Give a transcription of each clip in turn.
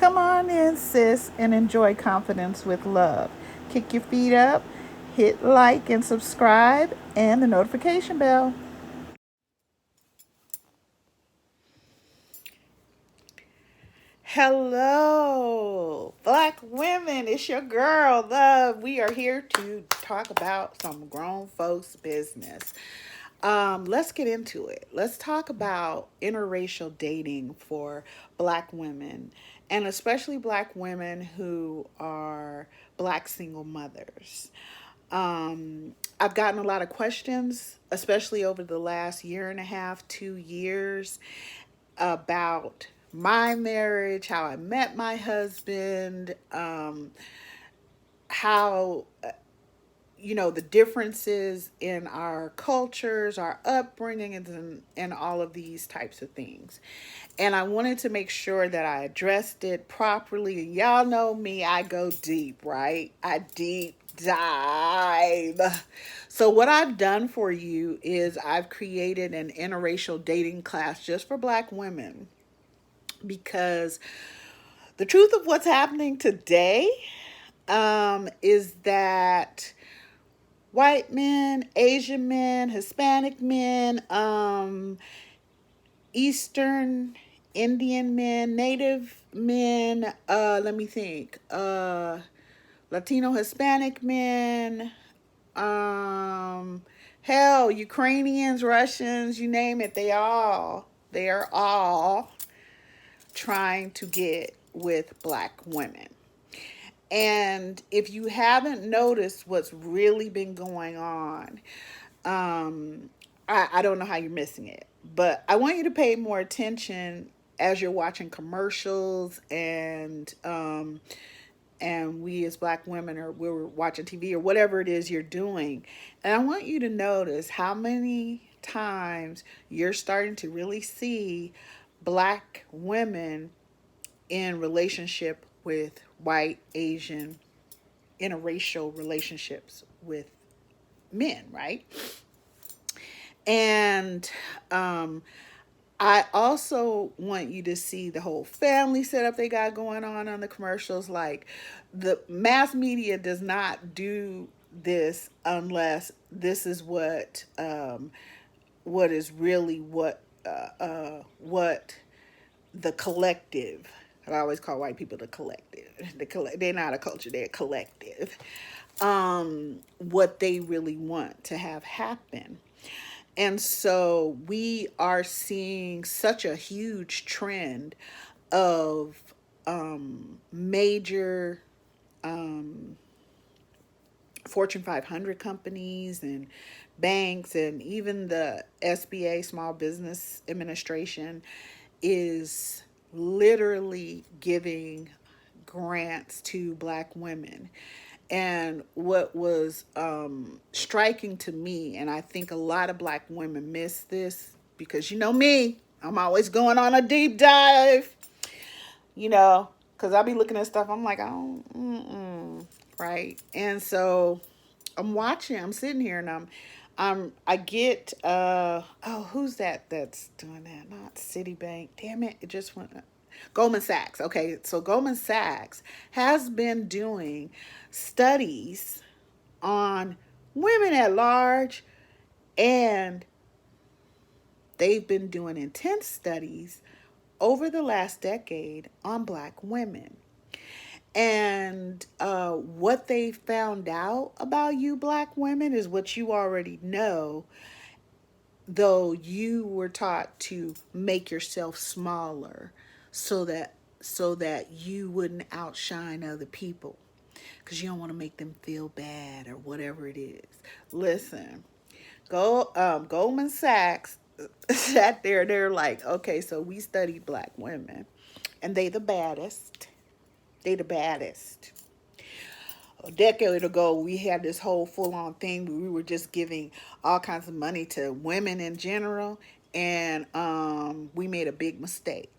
Come on in, sis, and enjoy Confidence with Love. Kick your feet up, hit like and subscribe, and the notification bell. Hello, Black women. It's your girl, Love. We are here to talk about some grown folks' business. Let's get into it. Let's talk about interracial dating for Black women, and especially Black women who are Black single mothers. I've gotten a lot of questions, especially over the last year and a half, 2 years, about my marriage, how I met my husband, how the differences in our cultures, our upbringings, and all of these types of things. And I wanted to make sure that I addressed it properly. And y'all know me, I go deep, right? I deep dive. So, what I've done for you is I've created an interracial dating class just for Black women because the truth of what's happening today is that white men, Asian men, Hispanic men, Eastern Indian men, Native men, let me think, Latino Hispanic men, um, hell, Ukrainians, Russians, you name it, they are all trying to get with Black women. And if you haven't noticed what's really been going on, um, I don't know how you're missing it. But I want you to pay more attention as you're watching commercials and we as Black women or we're watching TV or whatever it is you're doing. And I want you to notice how many times you're starting to really see Black women in relationship with white, Asian, interracial relationships with men, right? And I also want you to see the whole family setup they got going on the commercials. Like, the mass media does not do this unless this is what is really what the collective. I always call white people the collective. They're not a culture; they're a collective. What they really want to have happen. And so we are seeing such a huge trend of major Fortune 500 companies and banks, and even the SBA, Small Business Administration, is literally giving grants to Black women. And what was striking to me, and I think a lot of Black women miss this because you know me, I'm always going on a deep dive, because I'll be looking at stuff, I'm like, oh, right? And so I'm sitting here and I get, oh, who's that's doing that? Not Citibank. Damn it. It just went, Goldman Sachs. Okay. So Goldman Sachs has been doing studies on women at large, and they've been doing intense studies over the last decade on Black women. And what they found out about you Black women is what you already know, though you were taught to make yourself smaller so that you wouldn't outshine other people because you don't want to make them feel bad or whatever it is. Listen, Goldman Sachs sat there. They're like, okay, so we studied Black women, and they the baddest. They the baddest. A decade ago, we had this whole full-on thing where we were just giving all kinds of money to women in general, and we made a big mistake.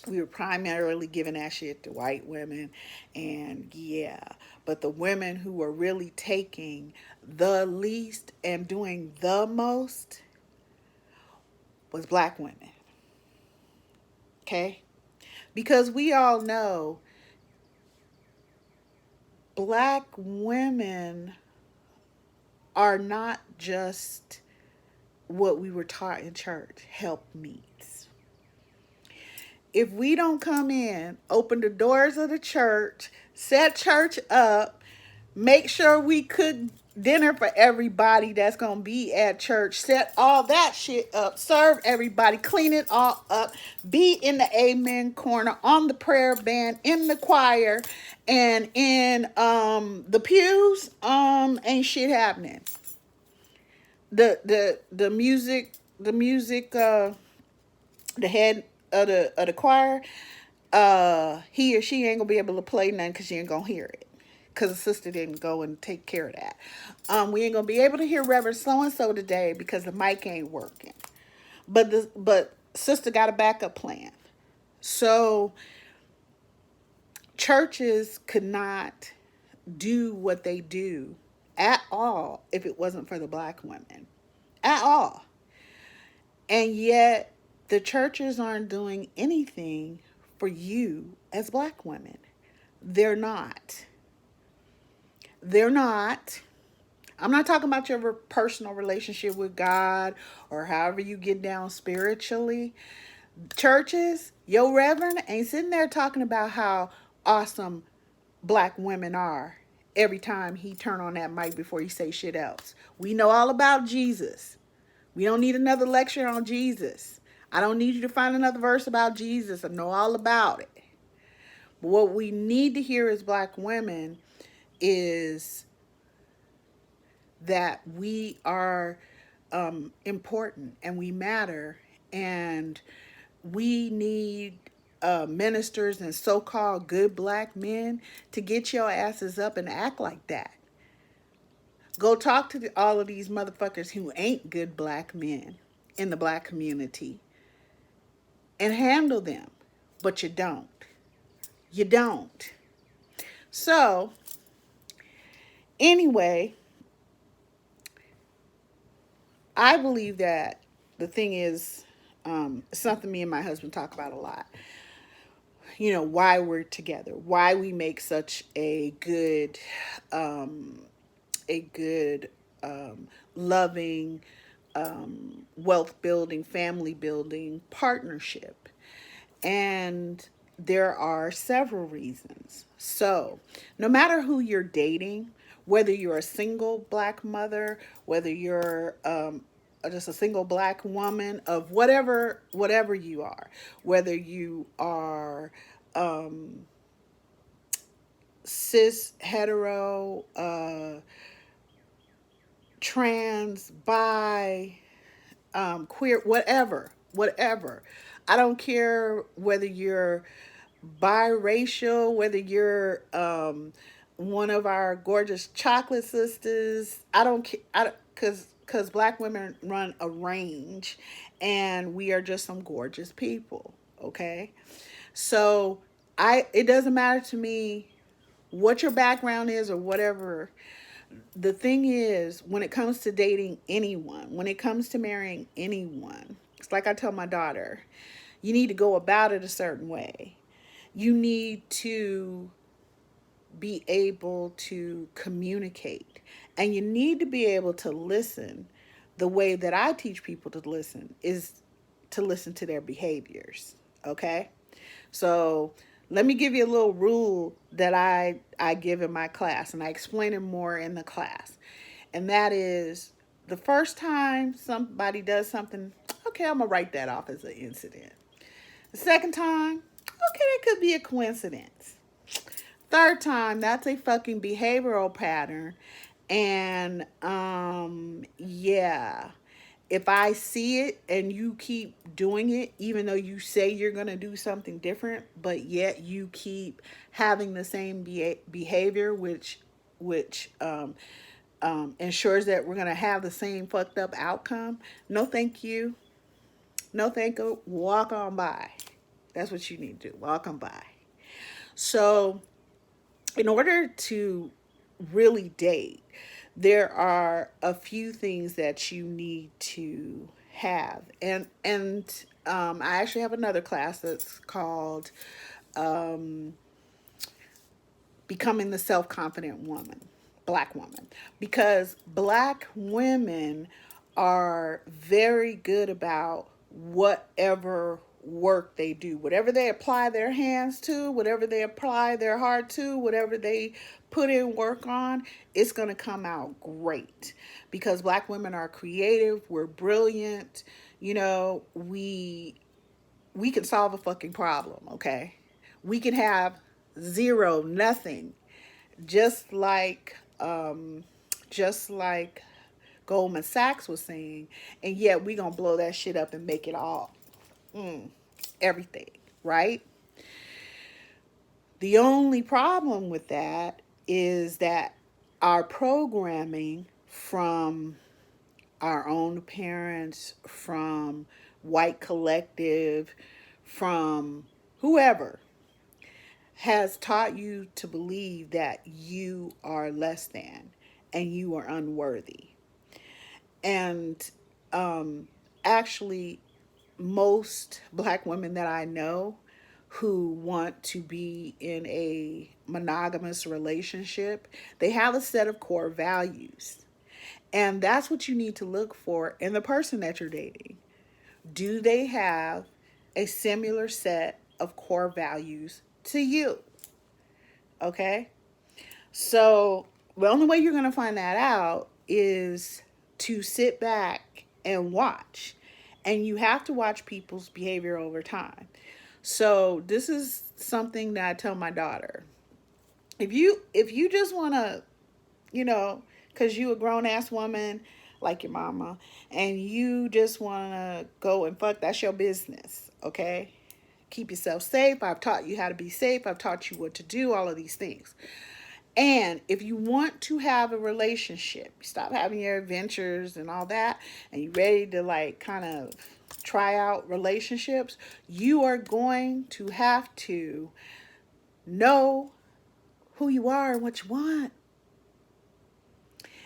We were primarily giving that shit to white women, and yeah, but the women who were really taking the least and doing the most was Black women. Okay, Because we all know black women are not just what we were taught in church, helpmeets. If we don't come in, open the doors of the church, set church up, make sure we cook dinner for everybody that's going to be at church, set all that shit up, serve everybody, clean it all up, be in the amen corner, on the prayer band, in the choir, and in the pews, ain't shit happening. The music the head of the choir, he or she ain't gonna be able to play nothing because you ain't gonna hear it. Because the sister didn't go and take care of that. We ain't gonna be able to hear Reverend so and so today because the mic ain't working. But sister got a backup plan. So churches could not do what they do at all if it wasn't for the black women. At all. And yet the churches aren't doing anything for you as black women. They're not. They're not. I'm not talking about your personal relationship with God or however you get down spiritually. Churches, your reverend ain't sitting there talking about how awesome black women are every time he turn on that mic before he say shit else. We know all about Jesus. We don't need another lecture on Jesus. I don't need you to find another verse about Jesus. I know all about it. But what we need to hear as black women is that we are important and we matter, and we need ministers and so-called good black men to get your asses up and act like that. Go talk to all of these motherfuckers who ain't good black men in the black community and handle them. But you don't. You don't. So, anyway, I believe that the thing is, something me and my husband talk about a lot. You know, why we're together, why we make such um, a good, loving, wealth building, family building partnership. And there are several reasons. So, no matter who you're dating, whether you're a single black mother, whether you're just a single black woman of whatever you are, whether you are cis, hetero, trans, bi, queer, whatever. I don't care whether you're biracial, whether you're one of our gorgeous chocolate sisters. I don't care, because black women run a range, and we are just some gorgeous people. Okay, so it doesn't matter to me what your background is or whatever. The thing is, when it comes to dating anyone, when it comes to marrying anyone, it's like I tell my daughter, you need to go about it a certain way. You need to be able to communicate, and you need to be able to listen. The way that I teach people to listen is to listen to their behaviors. Okay? So let me give you a little rule that I give in my class, and I explain it more in the class. And that is, the first time somebody does something, okay, I'm going to write that off as an incident. The second time, okay, that could be a coincidence. Third time, that's a fucking behavioral pattern. And yeah, if I see it and you keep doing it, even though you say you're going to do something different, but yet you keep having the same behavior, which ensures that we're going to have the same fucked up outcome, no thank you. No thank you. Walk on by. That's what you need to do. Walk on by. So, in order to really date, there are a few things that you need to have, and I actually have another class that's called Becoming the Self-Confident Woman, Black woman, because Black women are very good about whatever work they do, whatever they apply their hands to, whatever they apply their heart to, whatever they put in work on, it's going to come out great, because Black women are creative, we're brilliant, we can solve a fucking problem, okay? We can have zero, nothing, just like just like Goldman Sachs was saying, and yet we gonna blow that shit up and make it all everything, right? The only problem with that is that our programming from our own parents, from white collective, from whoever, has taught you to believe that you are less than and you are unworthy. And actually, most Black women that I know who want to be in a monogamous relationship, they have a set of core values. And that's what you need to look for in the person that you're dating. Do they have a similar set of core values to you? Okay? So, the only way you're going to find that out is to sit back and watch. And you have to watch people's behavior over time. So, this is something that I tell my daughter. If you just want to, you know, cuz you a grown ass woman like your mama, and you just want to go and fuck, that's your business, okay? Keep yourself safe. I've taught you how to be safe. I've taught you what to do, all of these things. And if you want to have a relationship, stop having your adventures and all that, and you ready to like kind of try out relationships, you are going to have to know who you are and what you want.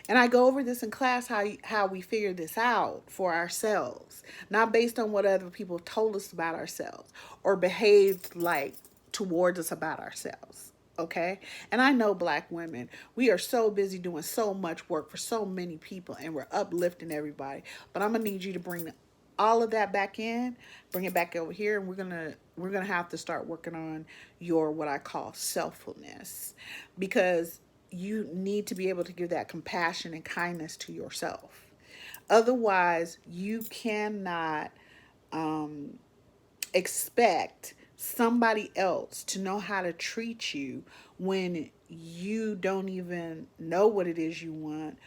And I go over this in class, how we figure this out for ourselves, not based on what other people have told us about ourselves or behaved like towards us about ourselves. Okay? And I know Black women, we are so busy doing so much work for so many people, and we're uplifting everybody. But I'm gonna need you to bring all of that back in, bring it back over here, and we're gonna have to start working on your, what I call, selffulness, because you need to be able to give that compassion and kindness to yourself. Otherwise, you cannot expect somebody else to know how to treat you when you don't even know what it is you want,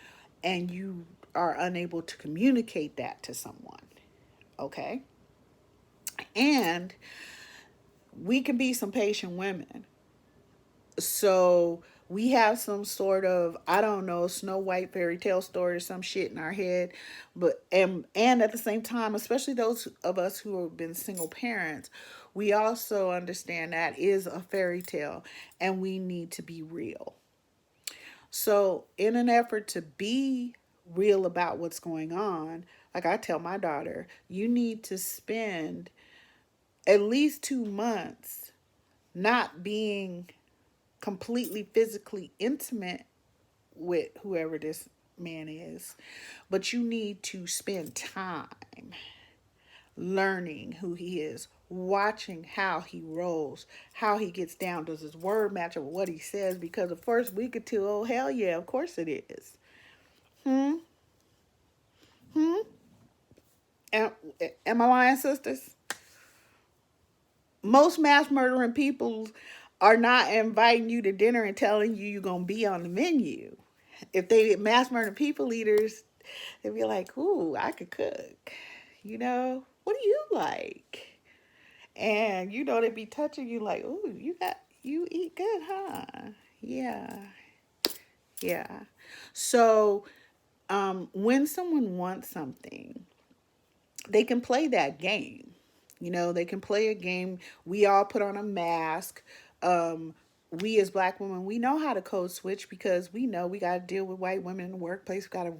and you are unable to communicate that to someone. Okay? And we can be some patient women. So we have some sort of, I don't know, Snow White fairy tale story or some shit in our head, but and at the same time, especially those of us who have been single parents, we also understand that is a fairy tale, and we need to be real. So in an effort to be real about what's going on, like I tell my daughter, you need to spend at least 2 months not being completely physically intimate with whoever this man is, but you need to spend time learning who he is, watching how he rolls, how he gets down. Does his word match up with what he says? Because the first week or two, oh hell yeah, of course it is. Hmm. Hmm. Am, am I lying, sisters? Most mass murdering people are not inviting you to dinner and telling you you're gonna be on the menu. If they mass murder people eaters, they'd be like, "Ooh, I could cook. What do you like?" And they'd be touching you like, "Ooh, you eat good, huh?" Yeah, yeah. So, when someone wants something, they can play that game. They can play a game. We all put on a mask. We as Black women, we know how to code switch, because we know we got to deal with white women in the workplace. We got to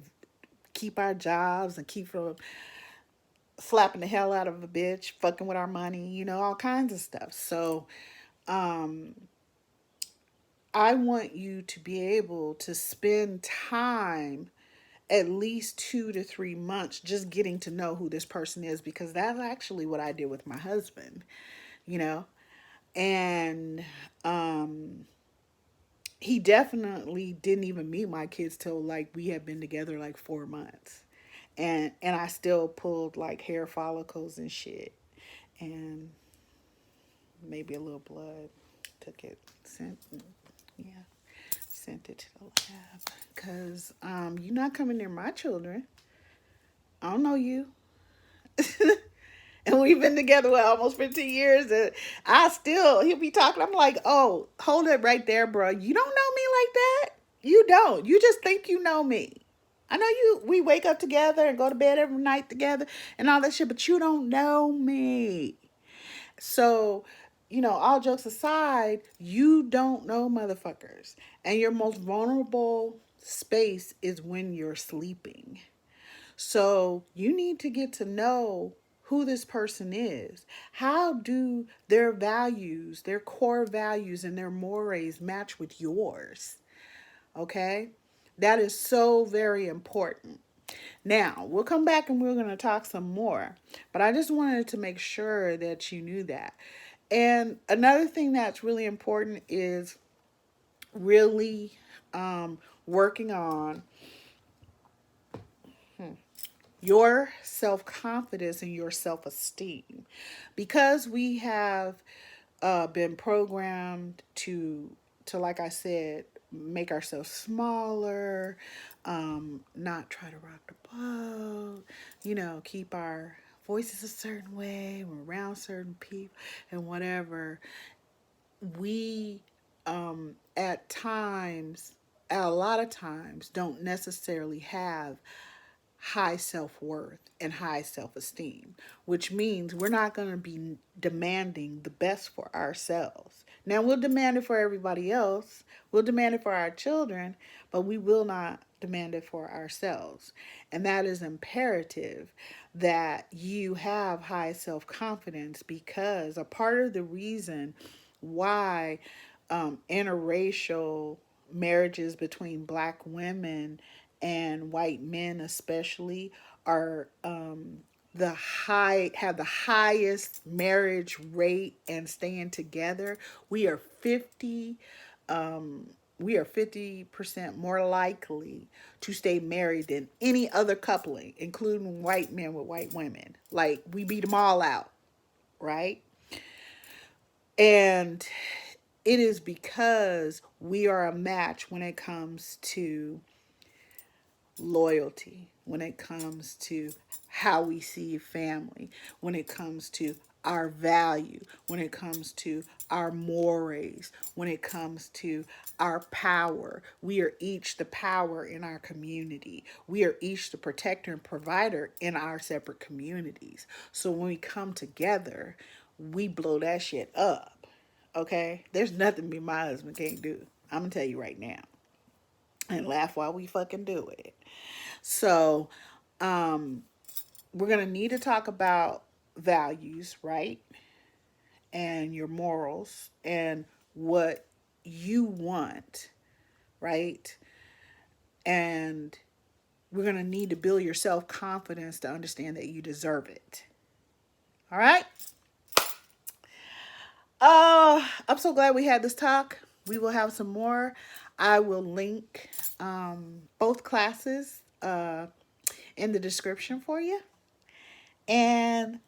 keep our jobs and keep from slapping the hell out of a bitch, fucking with our money, all kinds of stuff. So, um, I want you to be able to spend time, at least 2 to 3 months, just getting to know who this person is, because that's actually what I did with my husband, you know, and he definitely didn't even meet my kids till like we had been together like 4 months, and I still pulled like hair follicles and shit, and maybe a little blood. Took it, yeah, sent it to the lab, because you're not coming near my children. I don't know you. And we've been together almost 15 years, and he'll be talking. I'm like, oh, hold it right there, bro. You don't know me like that. You don't. You just think you know me. I know you. We wake up together and go to bed every night together and all that shit, but you don't know me. So, all jokes aside, you don't know motherfuckers. And your most vulnerable space is when you're sleeping. So you need to get to know who this person is. How do their values, their core values, and their mores match with yours? Okay? That is so very important. Now, we'll come back and we're going to talk some more. But I just wanted to make sure that you knew that. And another thing that's really important is really working on your self-confidence and your self-esteem, because we have been programmed to like I said, make ourselves smaller, not try to rock the boat, keep our voices a certain way, we're around certain people and whatever. We at times, at a lot of times, don't necessarily have high self-worth and high self-esteem, which means we're not going to be demanding the best for ourselves. Now, we'll demand it for everybody else, we'll demand it for our children, but we will not demand it for ourselves. And that is imperative, that you have high self-confidence, because a part of the reason why interracial marriages between black women and white men especially are the highest marriage rate and staying together. We are 50% more likely to stay married than any other coupling, including white men with white women. Like, we beat them all out, right? And it is because we are a match when it comes to loyalty, when it comes to how we see family, when it comes to our value, when it comes to our mores, when it comes to our power. We are each the power in our community. We are each the protector and provider in our separate communities. So when we come together, we blow that shit up. Okay? There's nothing me and my husband can't do. I'm gonna tell you right now. And laugh while we fucking do it. So, we're going to need to talk about values, right? And your morals and what you want, right? And we're going to need to build your self-confidence to understand that you deserve it. All right? I'm so glad we had this talk. We will have some more. I will link both classes in the description for you. And